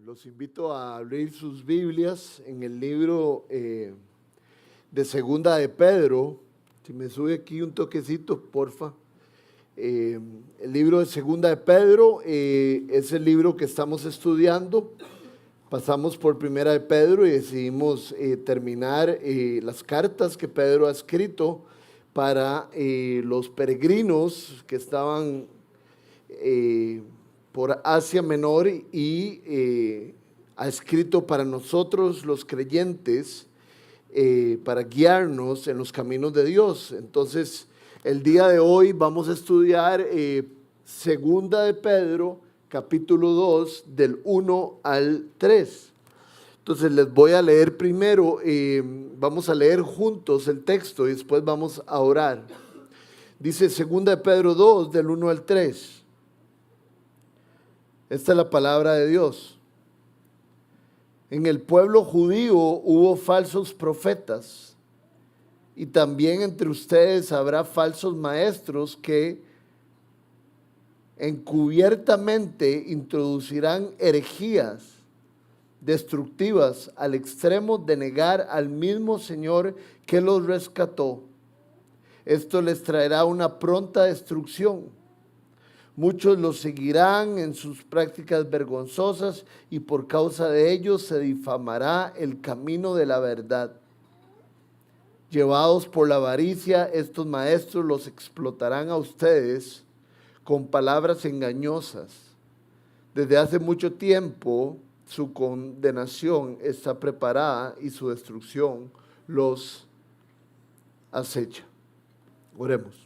Los invito a abrir sus Biblias en el libro de Segunda de Pedro. Si me sube aquí un toquecito, porfa. El libro de Segunda de Pedro es el libro que estamos estudiando. Pasamos por Primera de Pedro y decidimos terminar las cartas que Pedro ha escrito para los peregrinos que estaban por Asia Menor y ha escrito para nosotros los creyentes para guiarnos en los caminos de Dios. Entonces, el día de hoy vamos a estudiar Segunda de Pedro, capítulo 2, del 1 al 3. Entonces les voy a leer primero, vamos a leer juntos el texto y después vamos a orar. Dice Segunda de Pedro 2, del 1 al 3. Esta es la palabra de Dios. En el pueblo judío hubo falsos profetas, y también entre ustedes habrá falsos maestros que encubiertamente introducirán herejías destructivas al extremo de negar al mismo Señor que los rescató. Esto les traerá una pronta destrucción. Muchos los seguirán en sus prácticas vergonzosas y por causa de ellos se difamará el camino de la verdad. Llevados por la avaricia, estos maestros los explotarán a ustedes con palabras engañosas. Desde hace mucho tiempo su condenación está preparada y su destrucción los acecha. Oremos.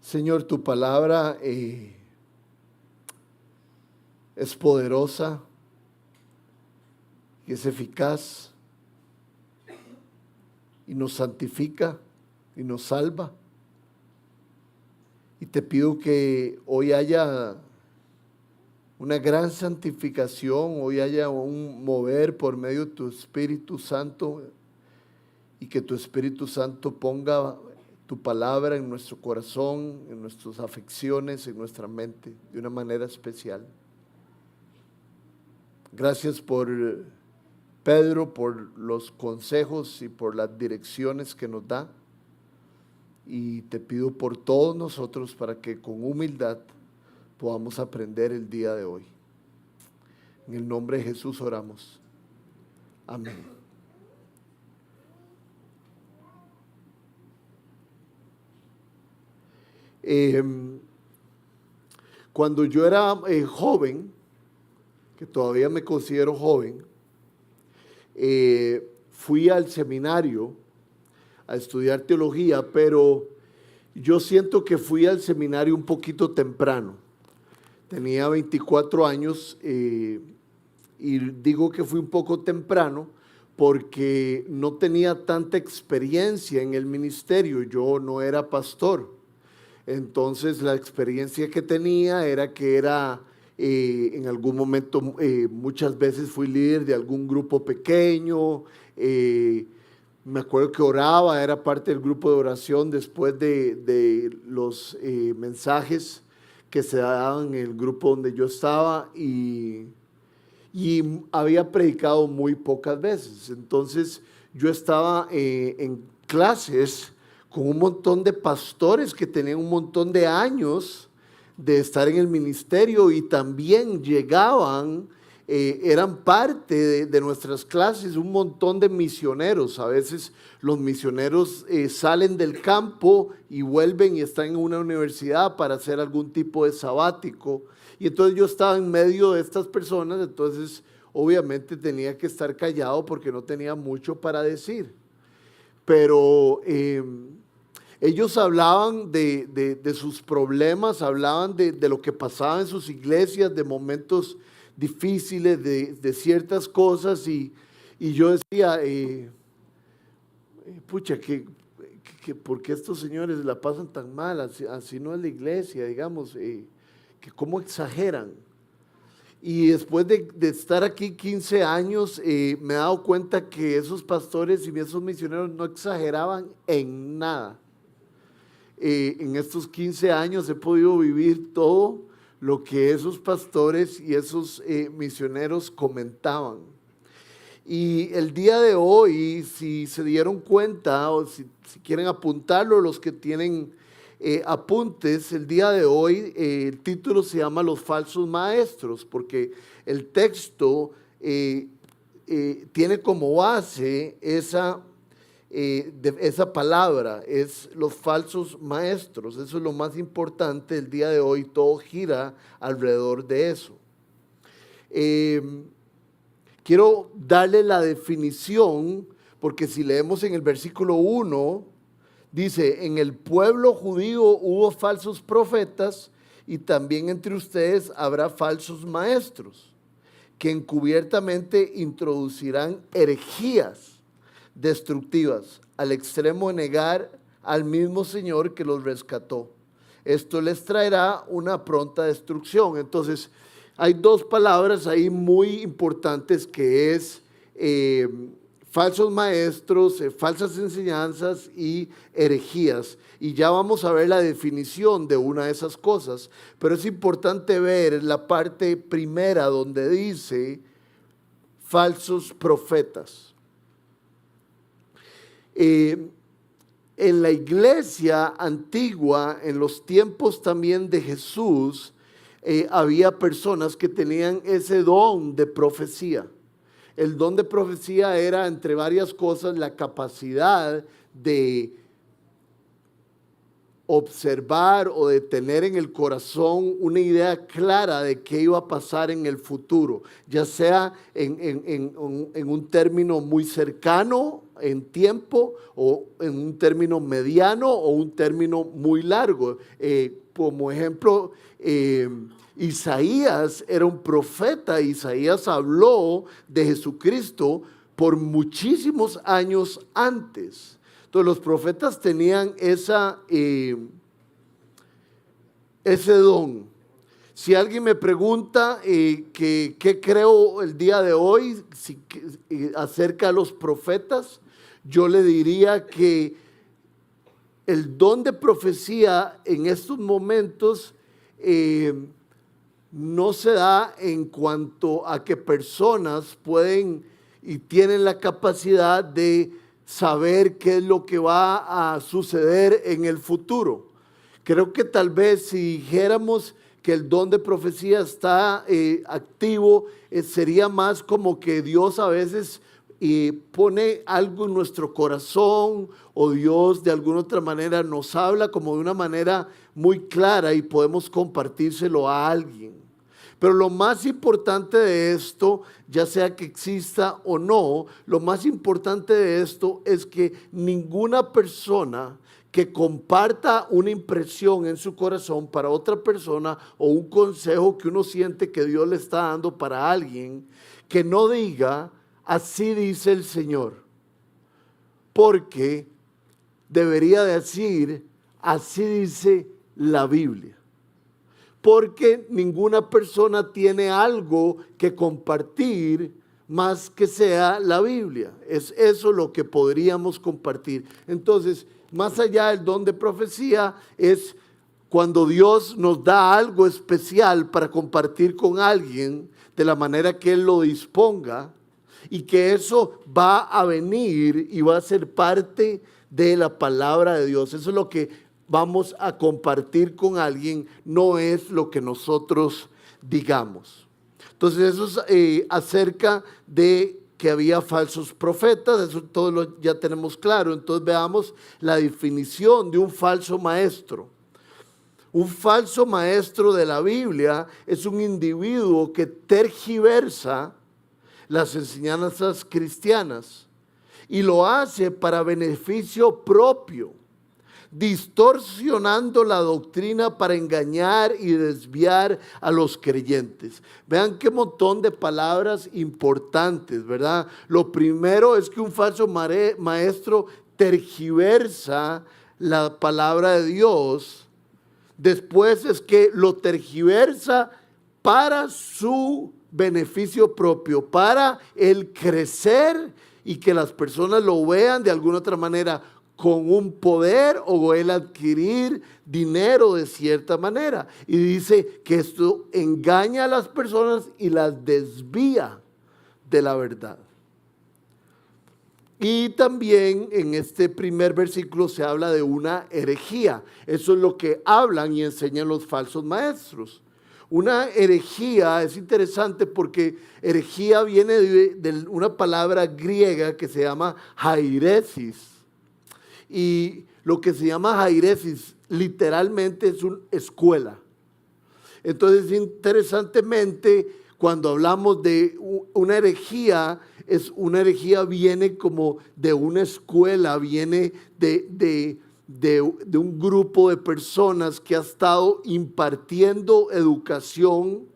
Señor, tu palabra es poderosa y es eficaz y nos santifica y nos salva. Y te pido que hoy haya una gran santificación, hoy haya un mover por medio de tu Espíritu Santo y que tu Espíritu Santo ponga tu palabra en nuestro corazón, en nuestras afecciones, en nuestra mente, de una manera especial. Gracias por Pedro, por los consejos y por las direcciones que nos da. Y te pido por todos nosotros para que con humildad podamos aprender el día de hoy. En el nombre de Jesús oramos. Amén. Cuando yo era joven, que todavía me considero joven, fui al seminario a estudiar teología, pero yo siento que fui al seminario un poquito temprano. Tenía 24 años y digo que fui un poco temprano porque no tenía tanta experiencia en el ministerio. Yo no era pastor. Entonces la experiencia que tenía era que en algún momento, muchas veces fui líder de algún grupo pequeño. Me acuerdo que oraba, era parte del grupo de oración después de los mensajes que se daban en el grupo donde yo estaba y había predicado muy pocas veces. Entonces yo estaba en clases con un montón de pastores que tenían un montón de años de estar en el ministerio y también llegaban, eran parte de nuestras clases, un montón de misioneros. A veces los misioneros salen del campo y vuelven y están en una universidad para hacer algún tipo de sabático. Y entonces yo estaba en medio de estas personas, entonces obviamente tenía que estar callado porque no tenía mucho para decir. Pero ellos hablaban de sus problemas, hablaban de lo que pasaba en sus iglesias, de momentos difíciles, de ciertas cosas, y yo decía, pucha, ¿por qué estos señores la pasan tan mal? Así no es la iglesia, digamos, que cómo exageran. Y después de estar aquí 15 años, me he dado cuenta que esos pastores y esos misioneros no exageraban en nada. en estos 15 años he podido vivir todo lo que esos pastores y esos misioneros comentaban. Y el día de hoy, si se dieron cuenta o si quieren apuntarlo, los que tienen apuntes, el día de hoy el título se llama Los falsos maestros, porque el texto tiene como base esa palabra, es los falsos maestros. Eso es lo más importante el día de hoy, todo gira alrededor de eso. Quiero darle la definición, porque si leemos en el versículo 1, dice, en el pueblo judío hubo falsos profetas y también entre ustedes habrá falsos maestros, que encubiertamente introducirán herejías destructivas al extremo de negar al mismo Señor que los rescató. Esto les traerá una pronta destrucción. Entonces, hay dos palabras ahí muy importantes que es falsos maestros, falsas enseñanzas y herejías. Y ya vamos a ver la definición de una de esas cosas. Pero es importante ver la parte primera donde dice falsos profetas. En la iglesia antigua, en los tiempos también de Jesús, había personas que tenían ese don de profecía. El don de profecía era, entre varias cosas, la capacidad de observar o de tener en el corazón una idea clara de qué iba a pasar en el futuro, ya sea en un término muy cercano en tiempo, o en un término mediano, o un término muy largo. Como ejemplo, Isaías era un profeta. Isaías habló de Jesucristo por muchísimos años antes. Entonces los profetas tenían ese don. Si alguien me pregunta qué creo el día de hoy acerca de los profetas, yo le diría que el don de profecía en estos momentos no se da en cuanto a que personas pueden y tienen la capacidad de saber qué es lo que va a suceder en el futuro. Creo que tal vez si dijéramos que el don de profecía está activo, sería más como que Dios a veces pone algo en nuestro corazón, o Dios de alguna otra manera nos habla como de una manera muy clara y podemos compartírselo a alguien. Pero lo más importante de esto, ya sea que exista o no, lo más importante de esto es que ninguna persona que comparta una impresión en su corazón para otra persona, o un consejo que uno siente que Dios le está dando para alguien, que no diga así dice el Señor, porque debería decir así dice la Biblia. Porque ninguna persona tiene algo que compartir más que sea la Biblia. Es eso lo que podríamos compartir. Entonces, más allá del don de profecía, es cuando Dios nos da algo especial para compartir con alguien de la manera que Él lo disponga, y que eso va a venir y va a ser parte de la palabra de Dios. Eso es lo que vamos a compartir con alguien, no es lo que nosotros digamos. Entonces eso es acerca de que había falsos profetas, eso todo ya tenemos claro. Entonces veamos la definición de un falso maestro. Un falso maestro de la Biblia es un individuo que tergiversa las enseñanzas cristianas y lo hace para beneficio propio, distorsionando la doctrina para engañar y desviar a los creyentes. Vean qué montón de palabras importantes, ¿verdad? Lo primero es que un falso maestro tergiversa la palabra de Dios. Después es que lo tergiversa para su beneficio propio, para el crecer y que las personas lo vean de alguna otra manera con un poder o el adquirir dinero de cierta manera. Y dice que esto engaña a las personas y las desvía de la verdad. Y también en este primer versículo se habla de una herejía. Eso es lo que hablan y enseñan los falsos maestros. Una herejía es interesante porque herejía viene de una palabra griega que se llama jairesis. Y lo que se llama jairesis literalmente es una escuela. Entonces, interesantemente, cuando hablamos de una herejía viene como de una escuela, viene de un grupo de personas que ha estado impartiendo educación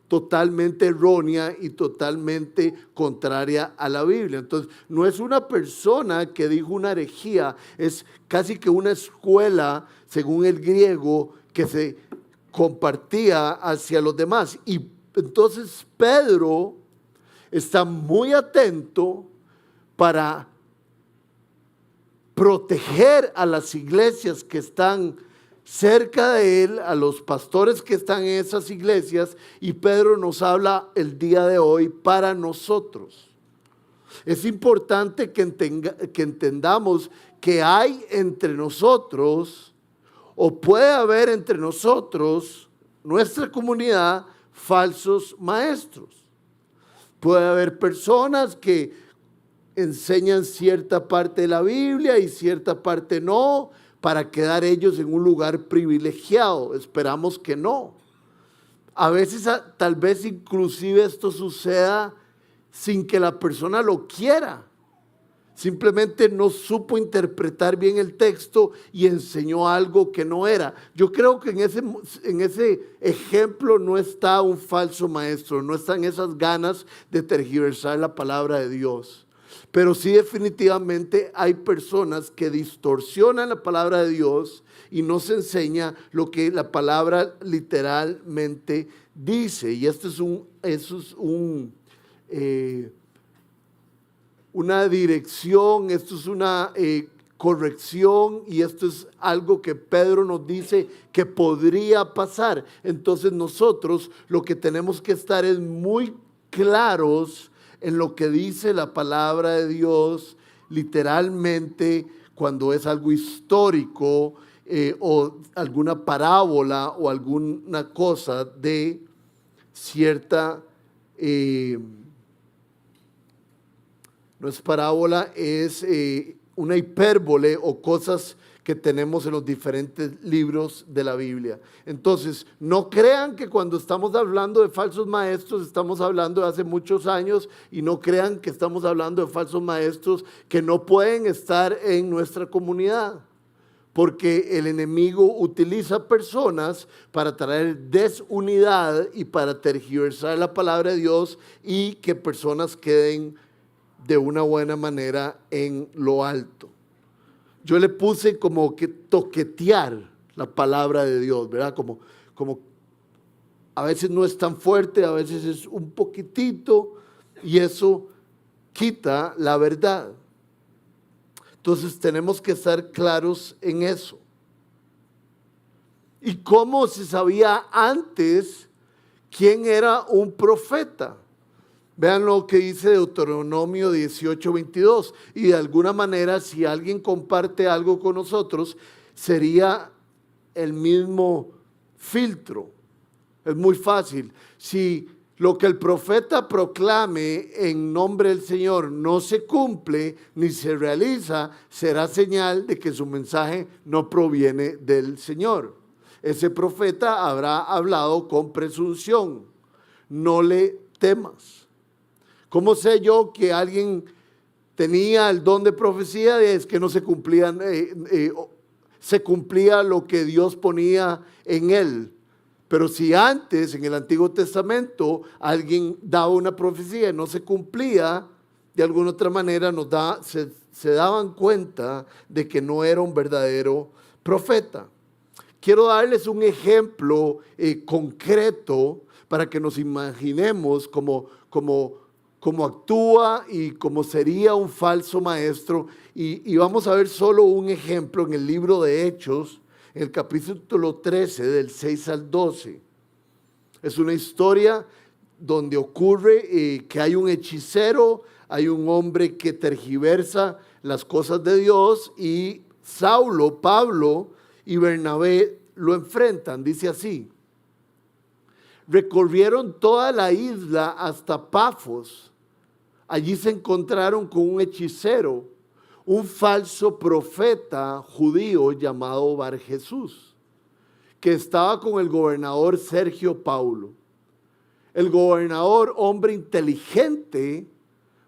totalmente errónea y totalmente contraria a la Biblia. Entonces, no es una persona que dijo una herejía, es casi que una escuela, según el griego, que se compartía hacia los demás. Y entonces Pedro está muy atento para proteger a las iglesias que están cerca de él, a los pastores que están en esas iglesias, y Pedro nos habla el día de hoy para nosotros. Es importante que entendamos que hay entre nosotros, o puede haber entre nosotros, nuestra comunidad, falsos maestros. Puede haber personas que enseñan cierta parte de la Biblia y cierta parte no, para quedar ellos en un lugar privilegiado. Esperamos que no. A veces, tal vez inclusive esto suceda sin que la persona lo quiera. Simplemente no supo interpretar bien el texto y enseñó algo que no era. Yo creo que en ese ejemplo no está un falso maestro, no están esas ganas de tergiversar la palabra de Dios. Pero sí, definitivamente hay personas que distorsionan la palabra de Dios y no se enseña lo que la palabra literalmente dice. Y esto es una dirección, esto es una corrección, y esto es algo que Pedro nos dice que podría pasar. Entonces nosotros lo que tenemos que estar es muy claros en lo que dice la palabra de Dios, literalmente, cuando es algo histórico o alguna parábola o alguna cosa de cierta, no es parábola, es una hipérbole o cosas que tenemos en los diferentes libros de la Biblia. Entonces, no crean que cuando estamos hablando de falsos maestros, estamos hablando de hace muchos años, y no crean que estamos hablando de falsos maestros que no pueden estar en nuestra comunidad, porque el enemigo utiliza personas para traer desunidad y para tergiversar la palabra de Dios y que personas queden de una buena manera en lo alto. Yo le puse como que toquetear la palabra de Dios, ¿verdad? Como a veces no es tan fuerte, a veces es un poquitito, y eso quita la verdad. Entonces tenemos que estar claros en eso. ¿Y cómo se sabía antes quién era un profeta? Vean lo que dice Deuteronomio 18:22. Y de alguna manera, si alguien comparte algo con nosotros, sería el mismo filtro. Es muy fácil. Si lo que el profeta proclame en nombre del Señor no se cumple ni se realiza, será señal de que su mensaje no proviene del Señor. Ese profeta habrá hablado con presunción. No le temas. ¿Cómo sé yo que alguien tenía el don de profecía? Es que no se cumplían, se cumplía lo que Dios ponía en él. Pero si antes, en el Antiguo Testamento, alguien daba una profecía y no se cumplía, de alguna otra manera se daban cuenta de que no era un verdadero profeta. Quiero darles un ejemplo concreto para que nos imaginemos como cómo actúa y cómo sería un falso maestro. Y vamos a ver solo un ejemplo en el libro de Hechos, en el capítulo 13, del 6 al 12. Es una historia donde ocurre que hay un hechicero, hay un hombre que tergiversa las cosas de Dios y Saulo, Pablo y Bernabé lo enfrentan. Dice así: recorrieron toda la isla hasta Pafos. Allí se encontraron con un hechicero, un falso profeta judío llamado Bar Jesús, que estaba con el gobernador Sergio Paulo. El gobernador, hombre inteligente,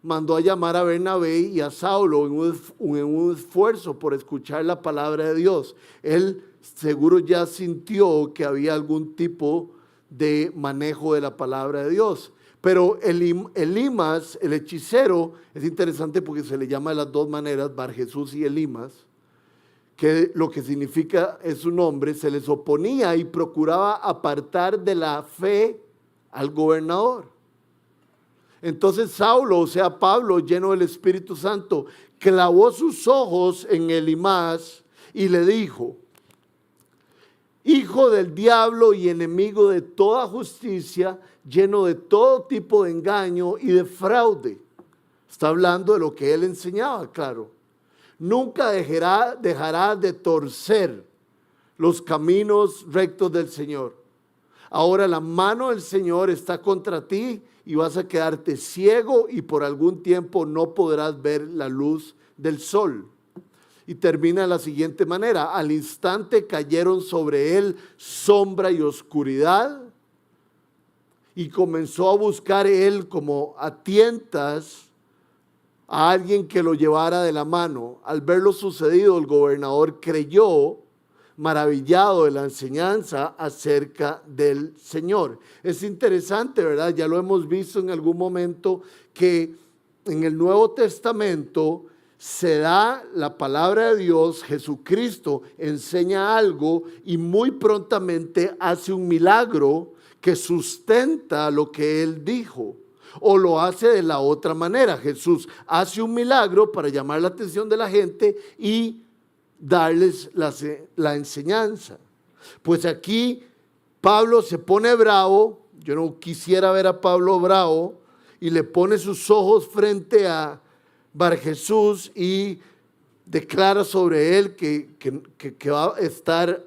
mandó a llamar a Bernabé y a Saulo en un esfuerzo por escuchar la palabra de Dios. Él seguro ya sintió que había algún tipo de manejo de la palabra de Dios. Pero Elimas, el hechicero, es interesante porque se le llama de las dos maneras, Bar Jesús y Elimas, que lo que significa es su nombre, se les oponía y procuraba apartar de la fe al gobernador. Entonces Saulo, o sea Pablo, lleno del Espíritu Santo, clavó sus ojos en Elimas y le dijo: hijo del diablo y enemigo de toda justicia, lleno de todo tipo de engaño y de fraude. Está hablando de lo que él enseñaba, claro. Nunca dejará de torcer los caminos rectos del Señor. Ahora la mano del Señor está contra ti y vas a quedarte ciego y por algún tiempo no podrás ver la luz del sol. Y termina de la siguiente manera: al instante cayeron sobre él sombra y oscuridad y comenzó a buscar él como a tientas a alguien que lo llevara de la mano. Al ver lo sucedido, el gobernador creyó, maravillado de la enseñanza acerca del Señor. Es interesante, ¿verdad? Ya lo hemos visto en algún momento que en el Nuevo Testamento se da la palabra de Dios, Jesucristo enseña algo y muy prontamente hace un milagro que sustenta lo que él dijo, o lo hace de la otra manera. Jesús hace un milagro para llamar la atención de la gente y darles la enseñanza. Pues aquí Pablo se pone bravo. Yo no quisiera ver a Pablo bravo, y le pone sus ojos frente a Bar Jesús y declara sobre él que va a estar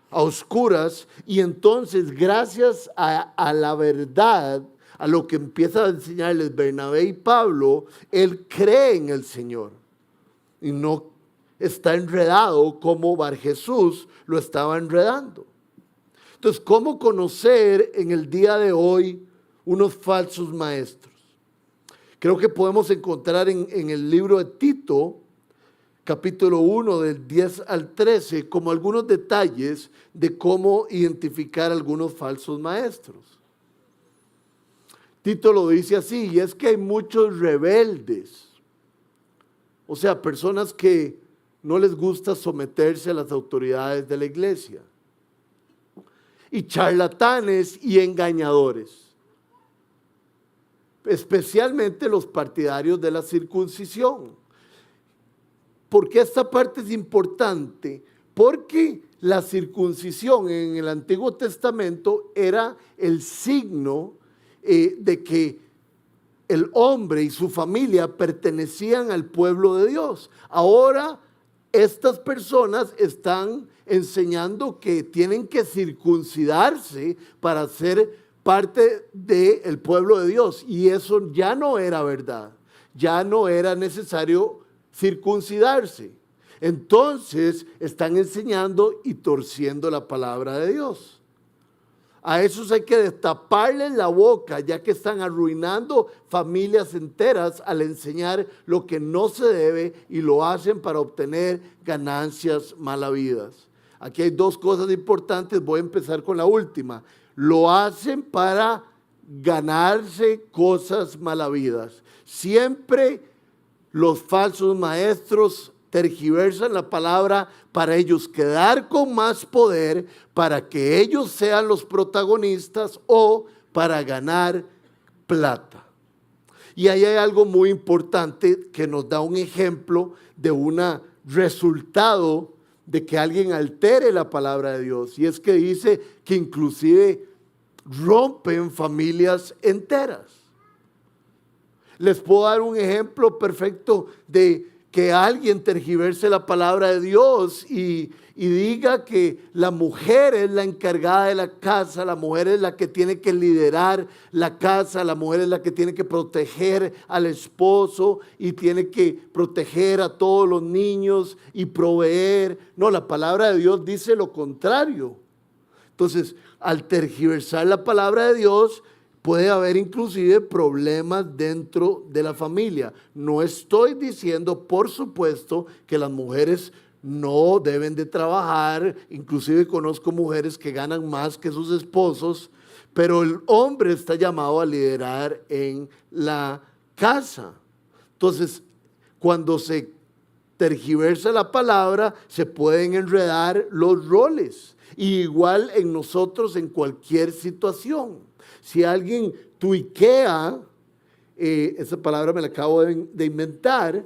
a oscuras. Y entonces, gracias a la verdad, a lo que empieza a enseñarles Bernabé y Pablo, él cree en el Señor y no está enredado como Bar Jesús lo estaba enredando. Entonces, ¿cómo conocer en el día de hoy unos falsos maestros? Creo que podemos encontrar en el libro de Tito, capítulo 1, del 10 al 13, como algunos detalles de cómo identificar algunos falsos maestros. Tito lo dice así: y es que hay muchos rebeldes, o sea, personas que no les gusta someterse a las autoridades de la iglesia, y charlatanes y engañadores, especialmente los partidarios de la circuncisión. ¿Por qué esta parte es importante? Porque la circuncisión en el Antiguo Testamento era el signo de que el hombre y su familia pertenecían al pueblo de Dios. Ahora estas personas están enseñando que tienen que circuncidarse para ser parte del pueblo de Dios, y eso ya no era verdad. Ya no era necesario circuncidarse. Entonces están enseñando y torciendo la palabra de Dios. A esos hay que destaparles la boca, ya que están arruinando familias enteras al enseñar lo que no se debe, y lo hacen para obtener ganancias malavidas. Aquí hay dos cosas importantes. Voy a empezar con la última. Lo hacen para ganarse cosas malavidas. Siempre los falsos maestros tergiversan la palabra para ellos quedar con más poder, para que ellos sean los protagonistas o para ganar plata. Y ahí hay algo muy importante que nos da un ejemplo de un resultado de que alguien altere la palabra de Dios. Y es que dice que inclusive rompen familias enteras. Les puedo dar un ejemplo perfecto de que alguien tergiverse la palabra de Dios y diga que la mujer es la encargada de la casa, la mujer es la que tiene que liderar la casa, la mujer es la que tiene que proteger al esposo y tiene que proteger a todos los niños y proveer. No, la palabra de Dios dice lo contrario. Entonces, al tergiversar la palabra de Dios, puede haber inclusive problemas dentro de la familia. No estoy diciendo, por supuesto, que las mujeres no deben de trabajar. Inclusive conozco mujeres que ganan más que sus esposos, pero el hombre está llamado a liderar en la casa. Entonces, cuando se tergiversa la palabra, se pueden enredar los roles. Y igual en nosotros en cualquier situación. Si alguien tuiquea, esa palabra me la acabo de inventar,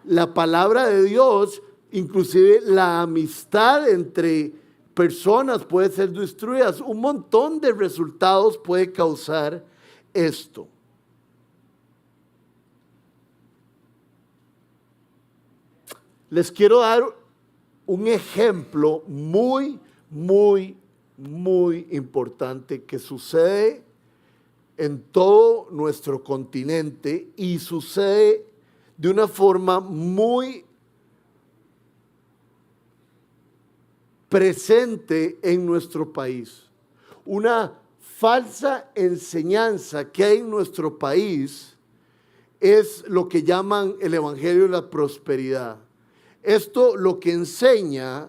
la palabra de Dios, inclusive la amistad entre personas puede ser destruida. Un montón de resultados puede causar esto. Les quiero dar un ejemplo muy importante que sucede en todo nuestro continente y sucede de una forma muy presente en nuestro país. Una falsa enseñanza que hay en nuestro país es lo que llaman el evangelio de la prosperidad. Esto lo que enseña,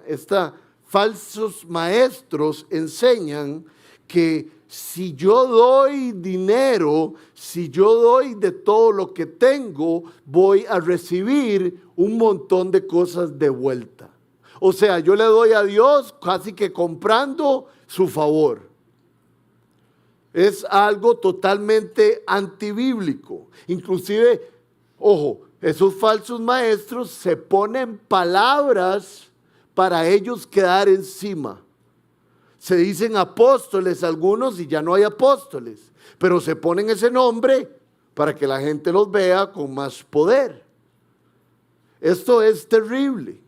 falsos maestros enseñan que si yo doy dinero, si yo doy de todo lo que tengo, voy a recibir un montón de cosas de vuelta. O sea, yo le doy a Dios casi que comprando su favor. Es algo totalmente antibíblico. Inclusive, ojo, esos falsos maestros se ponen palabras para ellos quedar encima. Se dicen apóstoles algunos y ya no hay apóstoles, pero se ponen ese nombre para que la gente los vea con más poder. Esto es terrible.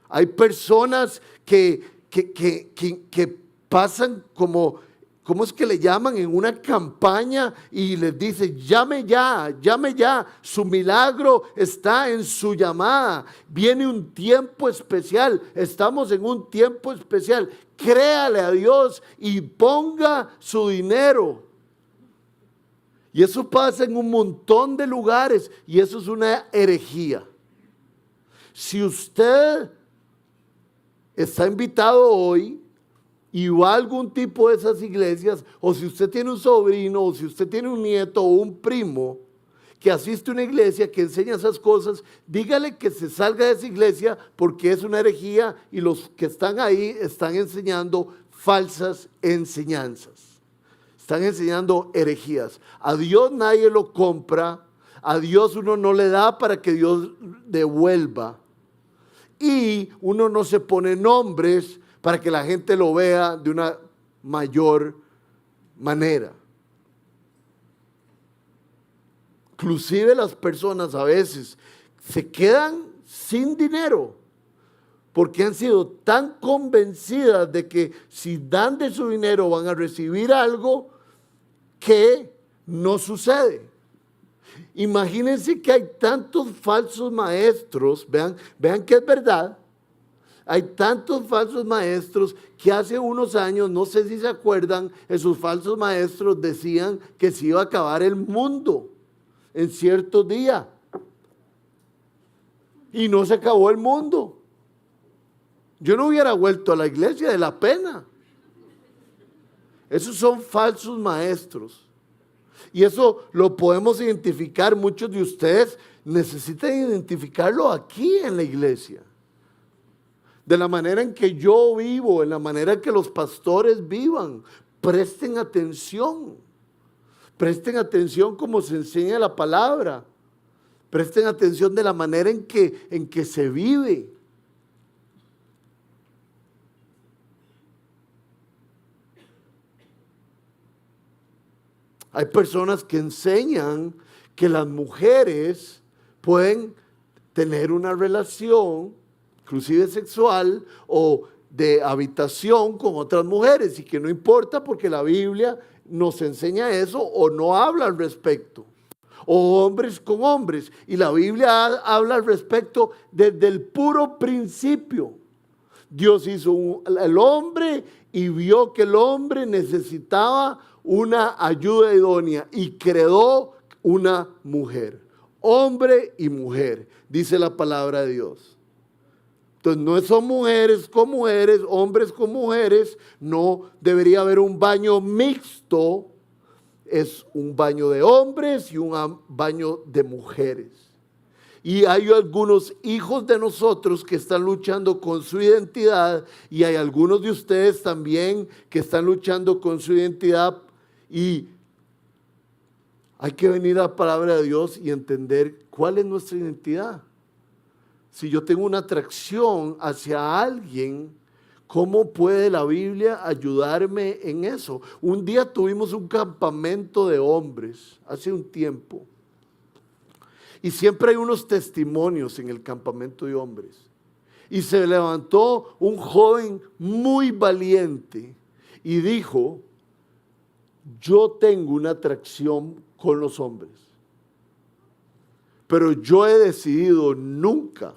Hay personas que pasan como, ¿cómo es que le llaman? En una campaña y les dice, llame ya, su milagro está en su llamada, viene un tiempo especial, estamos en un tiempo especial, créale a Dios y ponga su dinero. Y eso pasa en un montón de lugares y eso es una herejía. Si usted está invitado hoy y va a algún tipo de esas iglesias, o si usted tiene un sobrino, o si usted tiene un nieto o un primo que asiste a una iglesia que enseña esas cosas, dígale que se salga de esa iglesia porque es una herejía y los que están ahí están enseñando falsas enseñanzas. Están enseñando herejías. A Dios nadie lo compra, a Dios uno no le da para que Dios devuelva. Y uno no se pone nombres para que la gente lo vea de una mayor manera. Inclusive las personas a veces se quedan sin dinero porque han sido tan convencidas de que si dan de su dinero van a recibir algo que no sucede. Imagínense que hay tantos falsos maestros, vean que es verdad. Hay tantos falsos maestros que hace unos años, no sé si se acuerdan, esos falsos maestros decían que se iba a acabar el mundo en cierto día. Y no se acabó el mundo. Yo no hubiera vuelto a la iglesia de la pena. Esos son falsos maestros. Y eso lo podemos identificar, muchos de ustedes necesitan identificarlo aquí en la iglesia. De la manera en que yo vivo, en la manera en que los pastores vivan, presten atención. Presten atención cómo se enseña la palabra. Presten atención de la manera en que se vive. Hay personas que enseñan que las mujeres pueden tener una relación, inclusive sexual o de habitación con otras mujeres y que no importa porque la Biblia nos enseña eso o no habla al respecto. O hombres con hombres. Y la Biblia habla al respecto desde el puro principio. Dios hizo el hombre y vio que el hombre necesitaba una ayuda idónea y creó una mujer. Hombre y mujer, dice la palabra de Dios. Entonces no son mujeres con mujeres, hombres con mujeres, no debería haber un baño mixto, es un baño de hombres y un baño de mujeres. Y hay algunos hijos de nosotros que están luchando con su identidad y hay algunos de ustedes también que están luchando con su identidad y hay que venir a la palabra de Dios y entender cuál es nuestra identidad. Si yo tengo una atracción hacia alguien, ¿cómo puede la Biblia ayudarme en eso? Un día tuvimos un campamento de hombres, hace un tiempo. Y siempre hay unos testimonios en el campamento de hombres. Y se levantó un joven muy valiente y dijo, yo tengo una atracción con los hombres, pero yo he decidido nunca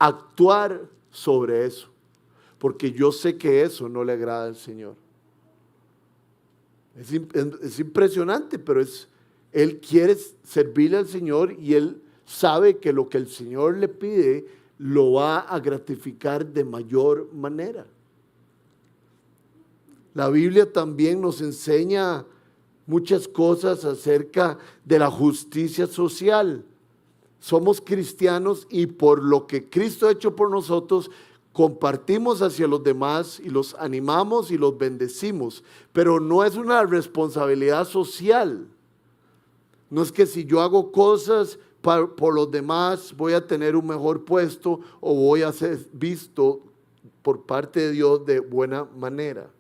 actuar sobre eso, porque yo sé que eso no le agrada al Señor. Es impresionante, pero él quiere servirle al Señor y él sabe que lo que el Señor le pide lo va a gratificar de mayor manera. La Biblia también nos enseña muchas cosas acerca de la justicia social. Somos cristianos y por lo que Cristo ha hecho por nosotros, compartimos hacia los demás y los animamos y los bendecimos, pero no es una responsabilidad social. No es que si yo hago cosas por los demás voy a tener un mejor puesto o voy a ser visto por parte de Dios de buena manera.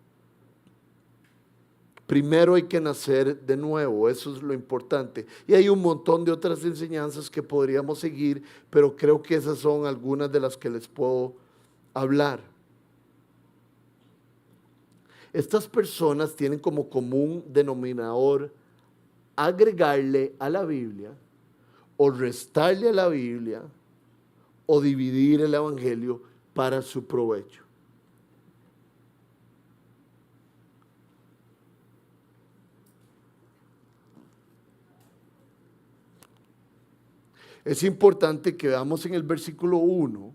Primero hay que nacer de nuevo, eso es lo importante. Y hay un montón de otras enseñanzas que podríamos seguir, pero creo que esas son algunas de las que les puedo hablar. Estas personas tienen como común denominador agregarle a la Biblia o restarle a la Biblia o dividir el evangelio para su provecho. Es importante que veamos en el versículo 1,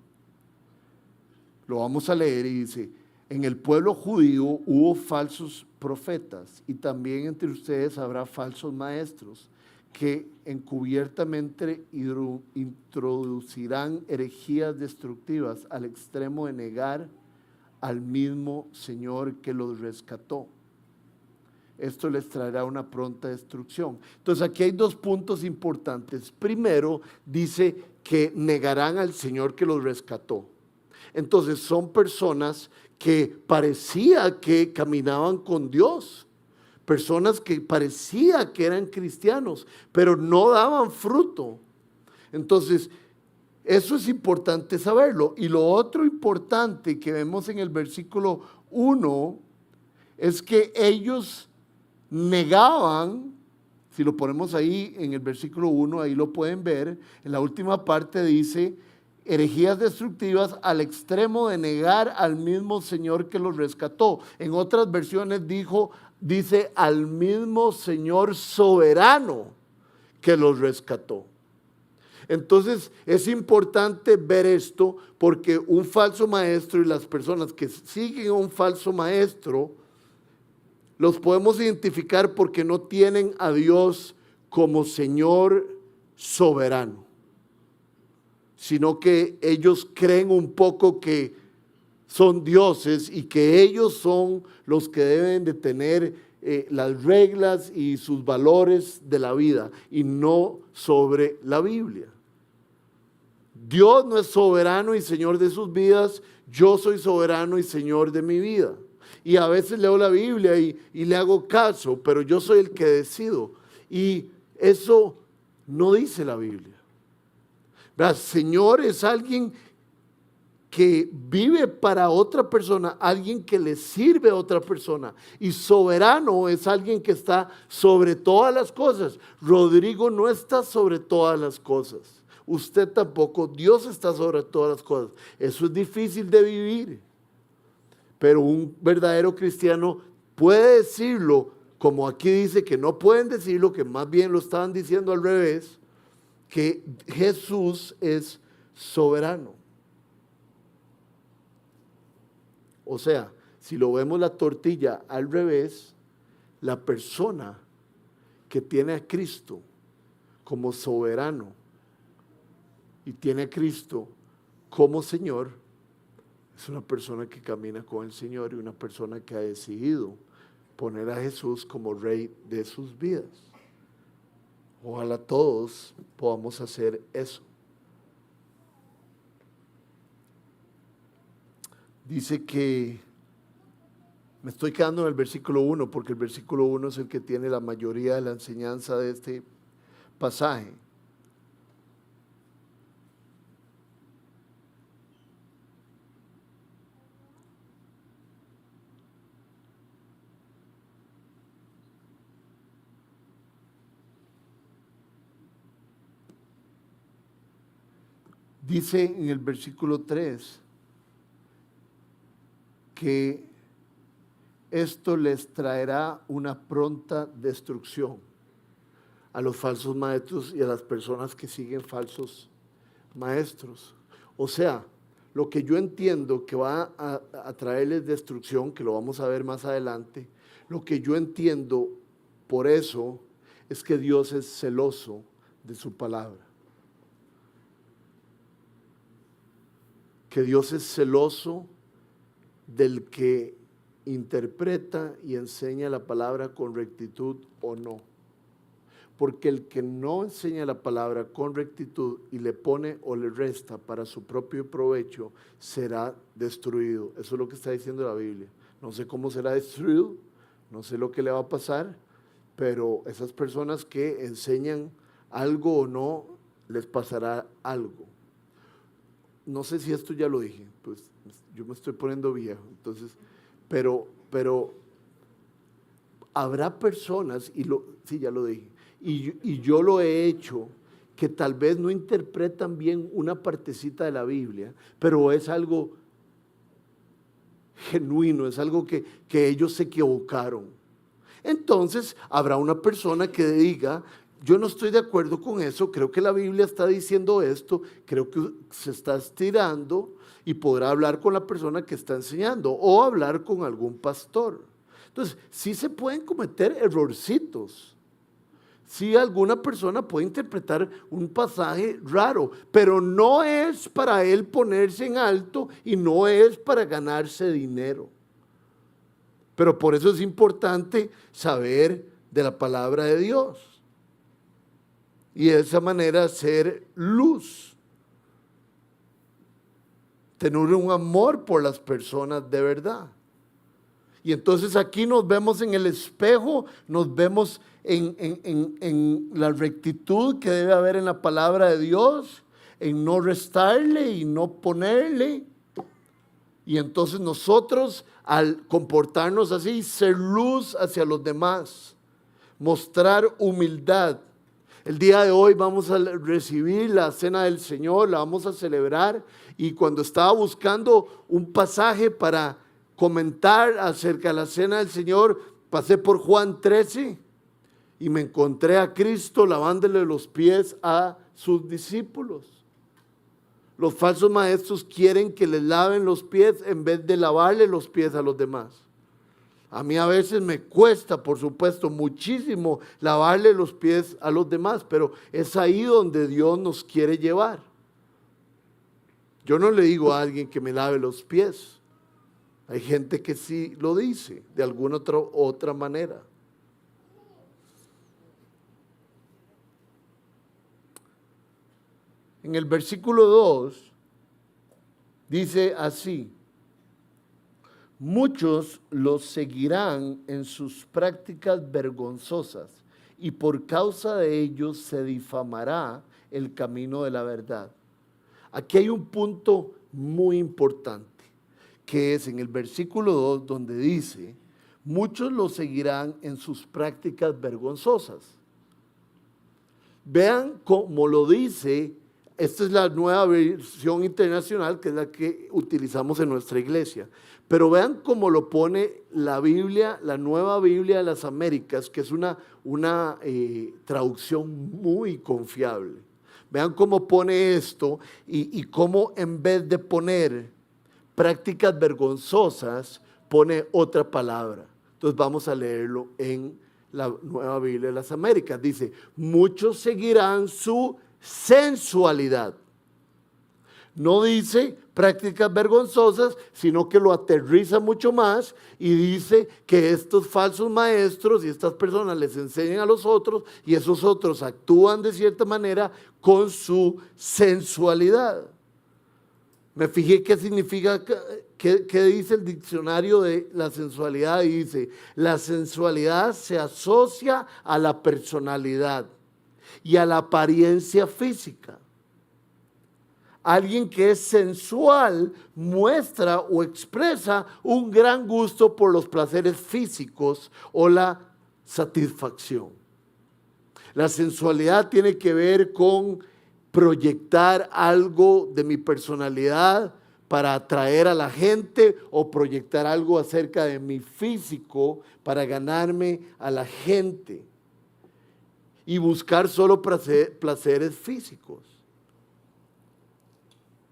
lo vamos a leer y dice, en el pueblo judío hubo falsos profetas y también entre ustedes habrá falsos maestros que encubiertamente introducirán herejías destructivas al extremo de negar al mismo Señor que los rescató. Esto les traerá una pronta destrucción. Entonces aquí hay dos puntos importantes. Primero, dice que negarán al Señor que los rescató. Entonces son personas que parecía que caminaban con Dios. Personas que parecía que eran cristianos, pero no daban fruto. Entonces, eso es importante saberlo. Y lo otro importante que vemos en el versículo 1 es que ellos negaban, si lo ponemos ahí en el versículo 1, ahí lo pueden ver, en la última parte dice, herejías destructivas al extremo de negar al mismo Señor que los rescató. En otras versiones dice al mismo Señor soberano que los rescató. Entonces es importante ver esto porque un falso maestro y las personas que siguen a un falso maestro los podemos identificar porque no tienen a Dios como Señor soberano, sino que ellos creen un poco que son dioses y que ellos son los que deben de tener las reglas y sus valores de la vida y no sobre la Biblia. Dios no es soberano y Señor de sus vidas, yo soy soberano y Señor de mi vida. Y a veces leo la Biblia y le hago caso, pero yo soy el que decido. Y eso no dice la Biblia. ¿Verdad? Señor es alguien que vive para otra persona, alguien que le sirve a otra persona. Y soberano es alguien que está sobre todas las cosas. Rodrigo no está sobre todas las cosas. Usted tampoco. Dios está sobre todas las cosas. Eso es difícil de vivir. Pero un verdadero cristiano puede decirlo, como aquí dice que no pueden decirlo, que más bien lo estaban diciendo al revés, que Jesús es soberano. O sea, si lo vemos la tortilla al revés, la persona que tiene a Cristo como soberano y tiene a Cristo como Señor, es una persona que camina con el Señor y una persona que ha decidido poner a Jesús como Rey de sus vidas. Ojalá todos podamos hacer eso. Dice que, me estoy quedando en el versículo 1, porque el versículo 1 es el que tiene la mayoría de la enseñanza de este pasaje. Dice en el versículo 3 que esto les traerá una pronta destrucción a los falsos maestros y a las personas que siguen falsos maestros. O sea, lo que yo entiendo que va a traerles destrucción, que lo vamos a ver más adelante, lo que yo entiendo por eso es que Dios es celoso de su palabra. Que Dios es celoso del que interpreta y enseña la palabra con rectitud o no. Porque el que no enseña la palabra con rectitud y le pone o le resta para su propio provecho, será destruido. Eso es lo que está diciendo la Biblia. No sé cómo será destruido, no sé lo que le va a pasar, pero esas personas que enseñan algo o no, les pasará algo. No sé si esto ya lo dije, pues yo me estoy poniendo viejo, entonces, pero habrá personas, sí, ya lo dije, y yo lo he hecho, que tal vez no interpretan bien una partecita de la Biblia, pero es algo genuino, es algo que ellos se equivocaron. Entonces habrá una persona que diga, yo no estoy de acuerdo con eso, creo que la Biblia está diciendo esto, creo que se está estirando, y podrá hablar con la persona que está enseñando o hablar con algún pastor. Entonces, sí se pueden cometer errorcitos. Sí, alguna persona puede interpretar un pasaje raro, pero no es para él ponerse en alto y no es para ganarse dinero. Pero por eso es importante saber de la palabra de Dios. Y de esa manera ser luz. Tener un amor por las personas de verdad. Y entonces aquí nos vemos en el espejo, nos vemos en la rectitud que debe haber en la palabra de Dios, en no restarle y no ponerle. Y entonces nosotros, al comportarnos así, ser luz hacia los demás, mostrar humildad. El día de hoy vamos a recibir la cena del Señor, la vamos a celebrar, y cuando estaba buscando un pasaje para comentar acerca de la cena del Señor, pasé por Juan 13 y me encontré a Cristo lavándole los pies a sus discípulos. Los falsos maestros quieren que les laven los pies en vez de lavarle los pies a los demás. A mí a veces me cuesta, por supuesto, muchísimo lavarle los pies a los demás, pero es ahí donde Dios nos quiere llevar. Yo no le digo a alguien que me lave los pies. Hay gente que sí lo dice de alguna otra manera. En el versículo 2 dice así: muchos los seguirán en sus prácticas vergonzosas y por causa de ellos se difamará el camino de la verdad. Aquí hay un punto muy importante, que es en el versículo 2 donde dice: muchos los seguirán en sus prácticas vergonzosas. Vean cómo lo dice. Esta es la nueva versión internacional, que es la que utilizamos en nuestra iglesia. Pero vean cómo lo pone la Biblia, la Nueva Biblia de las Américas, que es una traducción muy confiable. Vean cómo pone esto y cómo en vez de poner prácticas vergonzosas, pone otra palabra. Entonces vamos a leerlo en la Nueva Biblia de las Américas. Dice: muchos seguirán su sensualidad. No dice prácticas vergonzosas, sino que lo aterriza mucho más y dice que estos falsos maestros y estas personas les enseñan a los otros y esos otros actúan de cierta manera con su sensualidad. Me fijé qué significa, qué dice el diccionario de la sensualidad, y dice: la sensualidad se asocia a la personalidad y a la apariencia física. Alguien que es sensual muestra o expresa un gran gusto por los placeres físicos o la satisfacción. La sensualidad tiene que ver con proyectar algo de mi personalidad para atraer a la gente, o proyectar algo acerca de mi físico para ganarme a la gente y buscar solo placeres físicos.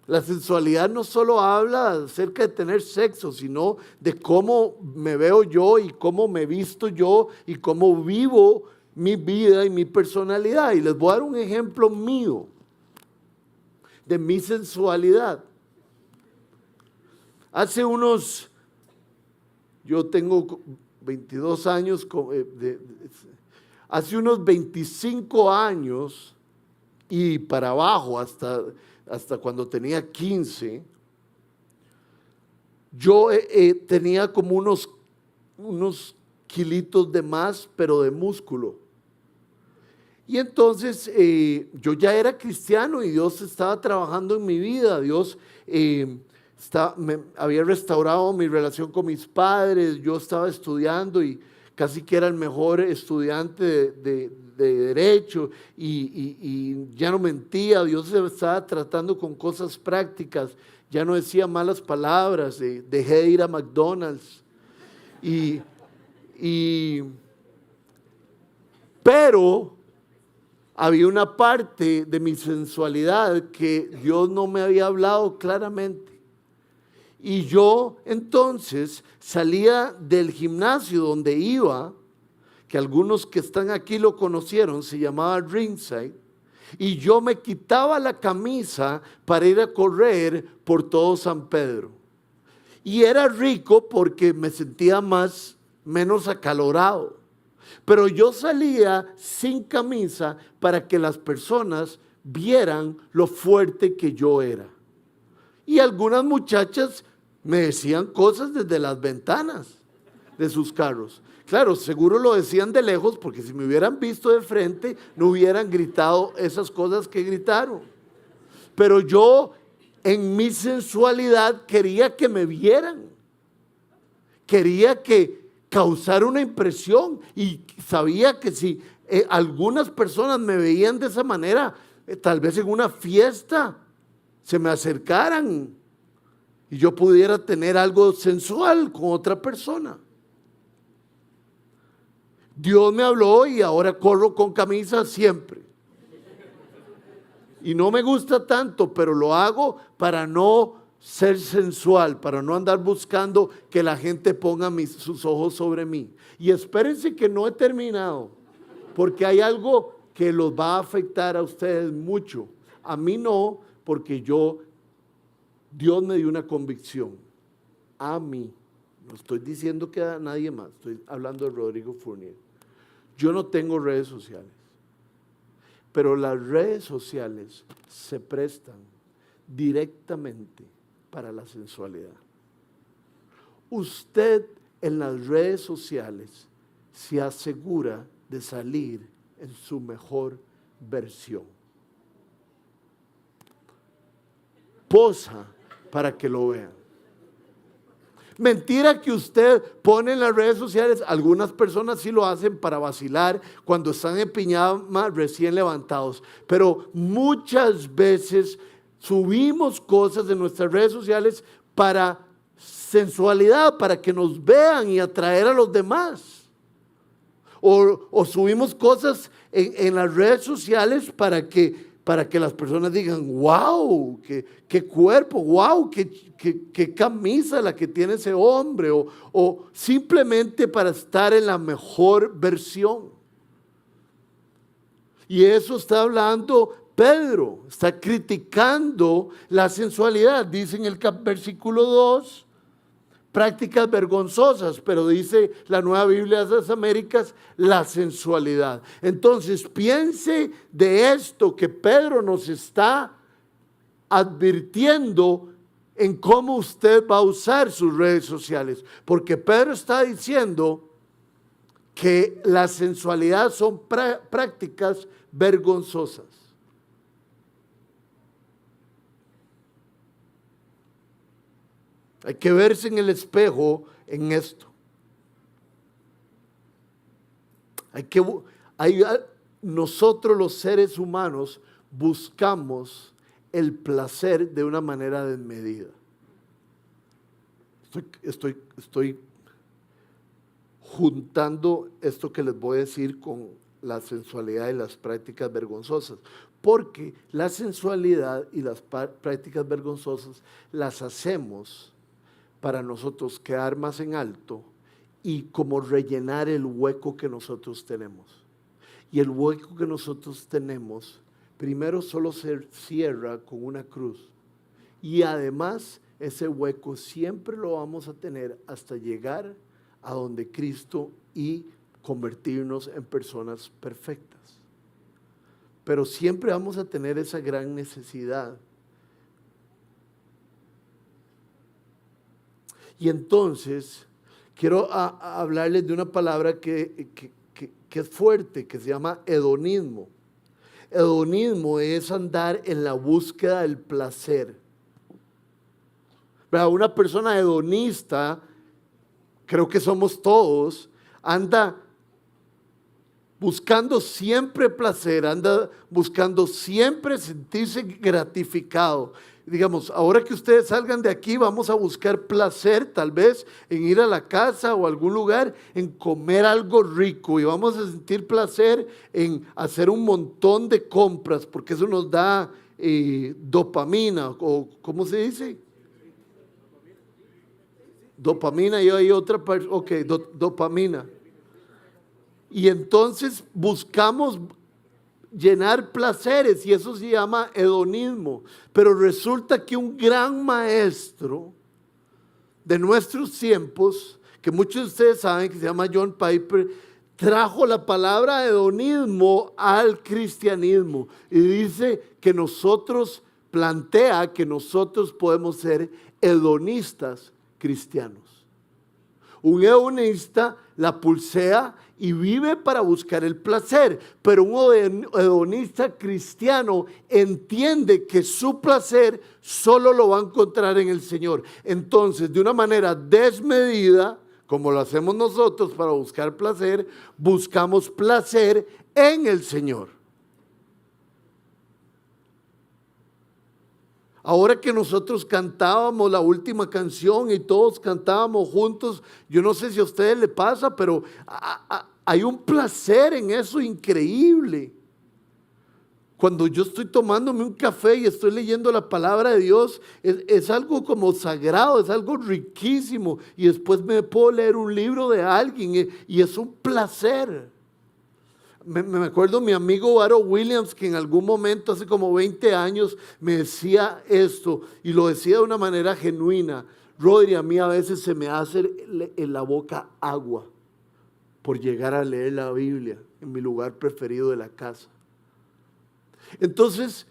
La sensualidad no solo habla acerca de tener sexo, sino de cómo me veo yo y cómo me visto yo y cómo vivo mi vida y mi personalidad. Y les voy a dar un ejemplo mío de mi sensualidad. Yo tengo 22 años, hace unos 25 años y para abajo, hasta cuando tenía 15, yo tenía como unos kilitos de más, pero de músculo. Y entonces yo ya era cristiano y Dios estaba trabajando en mi vida. Dios me había restaurado mi relación con mis padres. Yo estaba estudiando y casi que era el mejor estudiante de derecho y ya no mentía. Dios se estaba tratando con cosas prácticas. Ya no decía malas palabras. Dejé de ir a McDonald's. Pero había una parte de mi sensualidad que Dios no me había hablado claramente. Y yo entonces salía del gimnasio donde iba, que algunos que están aquí lo conocieron, se llamaba Ringside, y yo me quitaba la camisa para ir a correr por todo San Pedro. Y era rico porque me sentía menos acalorado. Pero yo salía sin camisa para que las personas vieran lo fuerte que yo era. Y algunas muchachas me decían cosas desde las ventanas de sus carros. Claro, seguro lo decían de lejos, porque si me hubieran visto de frente no hubieran gritado esas cosas que gritaron. Pero yo en mi sensualidad quería que me vieran. Quería que causara una impresión, y sabía que si algunas personas me veían de esa manera, tal vez en una fiesta se me acercaran y yo pudiera tener algo sensual con otra persona. Dios me habló y ahora corro con camisa siempre. Y no me gusta tanto, pero lo hago para no ser sensual, para no andar buscando que la gente ponga sus ojos sobre mí. Y espérense que no he terminado, porque hay algo que los va a afectar a ustedes mucho. A mí no, porque Dios me dio una convicción. A mí. No estoy diciendo que a nadie más, estoy hablando de Rodrigo Fournier. Yo no tengo redes sociales. Pero las redes sociales se prestan directamente para la sensualidad. Usted en las redes sociales se asegura de salir en su mejor versión. Posa para que lo vean. Mentira que usted pone en las redes sociales, algunas personas sí lo hacen para vacilar cuando están en pijama recién levantados, pero muchas veces subimos cosas en nuestras redes sociales para sensualidad, para que nos vean y atraer a los demás. O subimos cosas en las redes sociales para que las personas digan, wow, qué cuerpo, wow, qué camisa la que tiene ese hombre, o simplemente para estar en la mejor versión. Y eso está hablando Pedro, está criticando la sensualidad. Dice en el versículo 2, prácticas vergonzosas, pero dice la Nueva Biblia de las Américas, la sensualidad. Entonces piense de esto que Pedro nos está advirtiendo en cómo usted va a usar sus redes sociales, porque Pedro está diciendo que la sensualidad son prácticas vergonzosas. Hay que verse en el espejo en esto. Nosotros los seres humanos buscamos el placer de una manera desmedida. Estoy juntando esto que les voy a decir con la sensualidad y las prácticas vergonzosas, porque la sensualidad y las prácticas vergonzosas las hacemos para nosotros quedar más en alto y como rellenar el hueco que nosotros tenemos. Y el hueco que nosotros tenemos, primero solo se cierra con una cruz. Y además ese hueco siempre lo vamos a tener hasta llegar a donde Cristo y convertirnos en personas perfectas. Pero siempre vamos a tener esa gran necesidad. Y entonces, quiero hablarles de una palabra que es fuerte, que se llama hedonismo. Hedonismo es andar en la búsqueda del placer. Pero una persona hedonista, creo que somos todos, anda buscando siempre placer, anda buscando siempre sentirse gratificado. Digamos, ahora que ustedes salgan de aquí, vamos a buscar placer tal vez en ir a la casa o a algún lugar, en comer algo rico, y vamos a sentir placer en hacer un montón de compras, porque eso nos da dopamina, o ¿cómo se dice? Dopamina, y hay otra parte, ok, dopamina. Y entonces buscamos llenar placeres y eso se llama hedonismo. Pero resulta que un gran maestro de nuestros tiempos, que muchos de ustedes saben que se llama John Piper, trajo la palabra hedonismo al cristianismo y dice que plantea que nosotros podemos ser hedonistas cristianos. Un hedonista la pulsea y vive para buscar el placer, pero un hedonista cristiano entiende que su placer solo lo va a encontrar en el Señor. Entonces, de una manera desmedida, como lo hacemos nosotros para buscar placer, buscamos placer en el Señor. Ahora que nosotros cantábamos la última canción y todos cantábamos juntos, yo no sé si a ustedes les pasa, pero hay un placer en eso increíble. Cuando yo estoy tomándome un café y estoy leyendo la palabra de Dios, es algo como sagrado, es algo riquísimo. Y después me puedo leer un libro de alguien y es un placer. Me acuerdo mi amigo Varo Williams, que en algún momento, hace como 20 años, me decía esto, y lo decía de una manera genuina. Rodri, a mí a veces se me hace en la boca agua por llegar a leer la Biblia en mi lugar preferido de la casa. Entonces,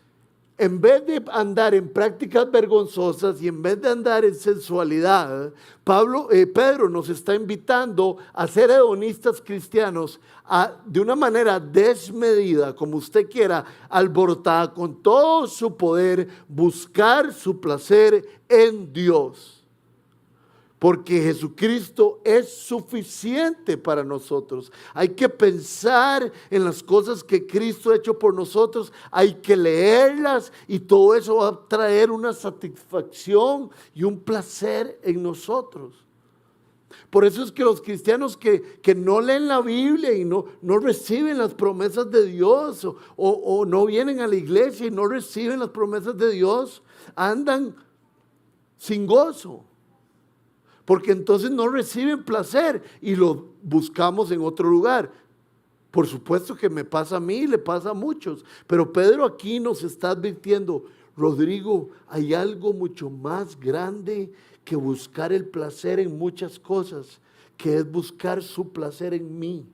en vez de andar en prácticas vergonzosas y en vez de andar en sensualidad, Pedro nos está invitando a ser hedonistas cristianos de una manera desmedida, como usted quiera, alborotada, con todo su poder, buscar su placer en Dios. Porque Jesucristo es suficiente para nosotros. Hay que pensar en las cosas que Cristo ha hecho por nosotros. Hay que leerlas y todo eso va a traer una satisfacción y un placer en nosotros. Por eso es que los cristianos que no leen la Biblia y no reciben las promesas de Dios o no vienen a la iglesia y no reciben las promesas de Dios, andan sin gozo. Porque entonces no reciben placer y lo buscamos en otro lugar. Por supuesto que me pasa a mí y le pasa a muchos. Pero Pedro aquí nos está advirtiendo, Rodrigo, hay algo mucho más grande que buscar el placer en muchas cosas, que es buscar su placer en mí.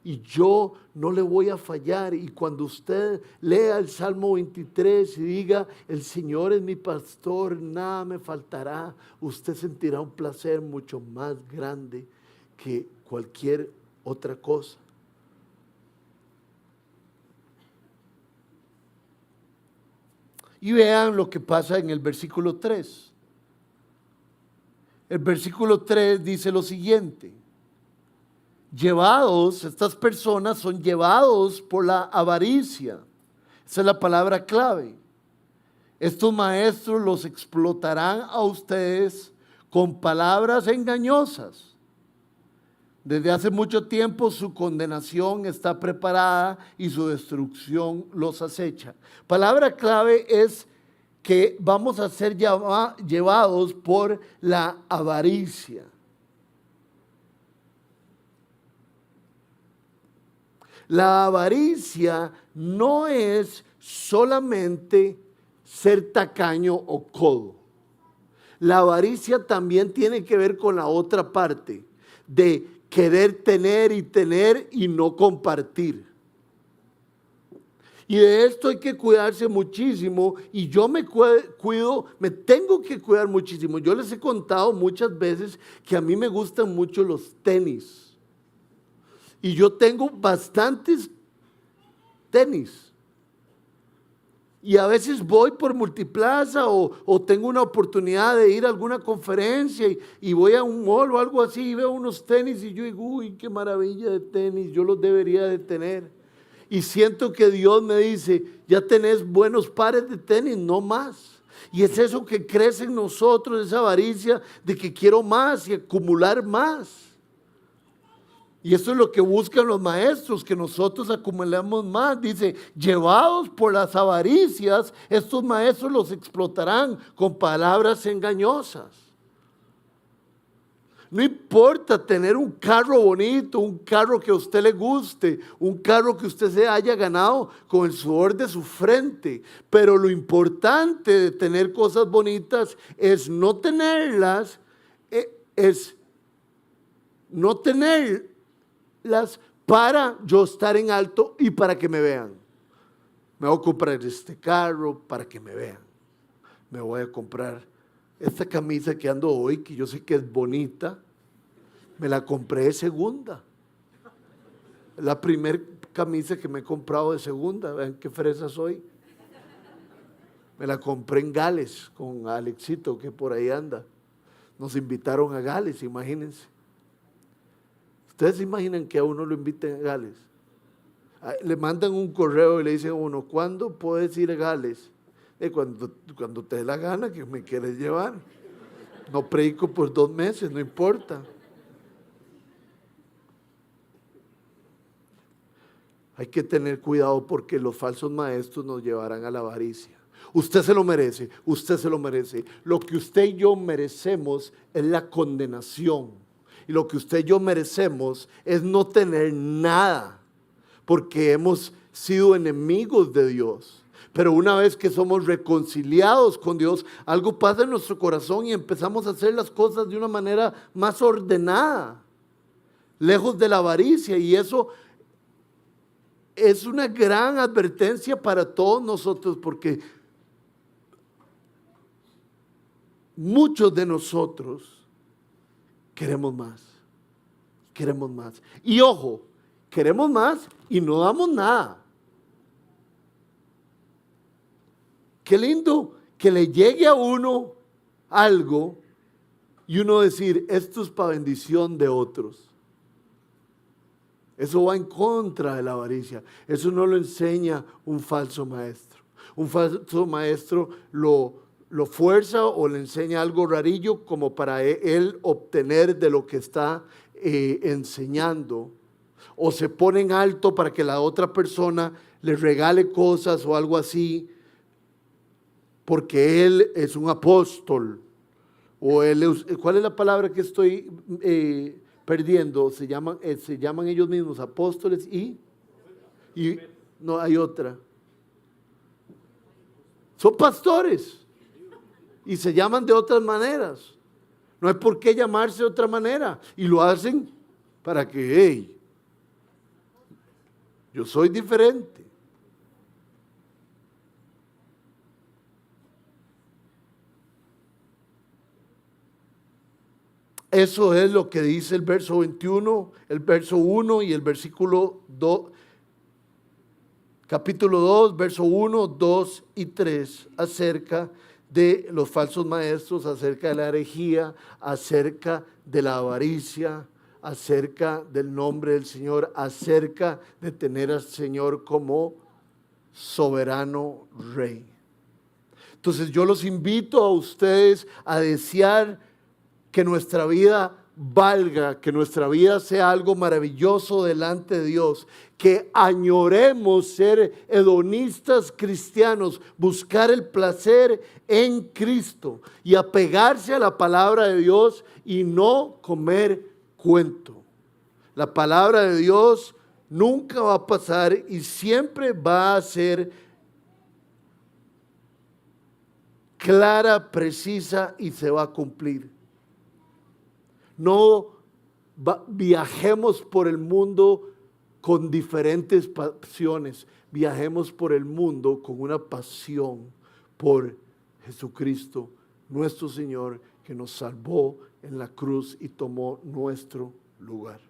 Y yo no le voy a fallar. Y cuando usted lea el Salmo 23 y diga, el Señor es mi pastor, nada me faltará, usted sentirá un placer mucho más grande que cualquier otra cosa. Y vean lo que pasa en el versículo 3. El versículo 3 dice lo siguiente. Estas personas son llevados por la avaricia. Esa es la palabra clave. Estos maestros los explotarán a ustedes con palabras engañosas. Desde hace mucho tiempo su condenación está preparada y su destrucción los acecha. Palabra clave es que vamos a ser llevados por la avaricia. La avaricia no es solamente ser tacaño o codo. La avaricia también tiene que ver con la otra parte, de querer tener y no compartir. Y de esto hay que cuidarse muchísimo y yo me tengo que cuidar muchísimo. Yo les he contado muchas veces que a mí me gustan mucho los tenis. Y yo tengo bastantes tenis. Y a veces voy por Multiplaza o tengo una oportunidad de ir a alguna conferencia y voy a un mall o algo así y veo unos tenis y yo digo, uy, qué maravilla de tenis, yo los debería de tener. Y siento que Dios me dice, ya tenés buenos pares de tenis, no más. Y es eso que crece en nosotros, esa avaricia de que quiero más y acumular más. Y eso es lo que buscan los maestros, que nosotros acumulemos más. Dice, llevados por las avaricias, estos maestros los explotarán con palabras engañosas. No importa tener un carro bonito, un carro que a usted le guste, un carro que usted se haya ganado con el sudor de su frente. Pero lo importante de tener cosas bonitas es no tenerlas, para yo estar en alto y para que me vean. Me voy a comprar este carro para que me vean. Me voy a comprar esta camisa que ando hoy, que yo sé que es bonita. Me la compré de segunda. La primera camisa que me he comprado de segunda. Vean qué fresa soy. Me la compré en Gales con Alexito, que por ahí anda. Nos invitaron a Gales, imagínense. ¿Ustedes se imaginan que a uno lo inviten a Gales? Le mandan un correo y le dicen a uno, ¿cuándo puedes ir a Gales? Cuando te dé la gana que me quieres llevar. No predico por 2 meses, no importa. Hay que tener cuidado porque los falsos maestros nos llevarán a la avaricia. Usted se lo merece, usted se lo merece. Lo que usted y yo merecemos es la condenación. Y lo que usted y yo merecemos es no tener nada, porque hemos sido enemigos de Dios. Pero una vez que somos reconciliados con Dios, algo pasa en nuestro corazón y empezamos a hacer las cosas de una manera más ordenada, lejos de la avaricia. Y eso es una gran advertencia para todos nosotros, porque muchos de nosotros queremos más. Queremos más. Y ojo, queremos más y no damos nada. Qué lindo que le llegue a uno algo y uno decir, esto es para bendición de otros. Eso va en contra de la avaricia. Eso no lo enseña un falso maestro. Un falso maestro lo fuerza o le enseña algo rarillo como para él obtener de lo que está enseñando. O se pone en alto para que la otra persona le regale cosas o algo así, porque él es un apóstol. O él es, ¿cuál es la palabra que estoy perdiendo? Se llaman ellos mismos apóstoles y no hay otra. Son pastores y se llaman de otras maneras. No hay por qué llamarse de otra manera y lo hacen para que, hey, yo soy diferente. Eso es lo que dice el verso 21, el verso 1 y el versículo 2, capítulo 2, verso 1, 2 y 3, acerca de los falsos maestros, acerca de la herejía, acerca de la avaricia, acerca del nombre del Señor, acerca de tener al Señor como soberano Rey. Entonces yo los invito a ustedes a desear que nuestra vida valga, que nuestra vida sea algo maravilloso delante de Dios, que añoremos ser hedonistas cristianos, buscar el placer en Cristo y apegarse a la palabra de Dios y no comer cuento. La palabra de Dios nunca va a pasar y siempre va a ser clara, precisa y se va a cumplir. No viajemos por el mundo con diferentes pasiones. Viajemos por el mundo con una pasión por Jesucristo, nuestro Señor, que nos salvó en la cruz y tomó nuestro lugar.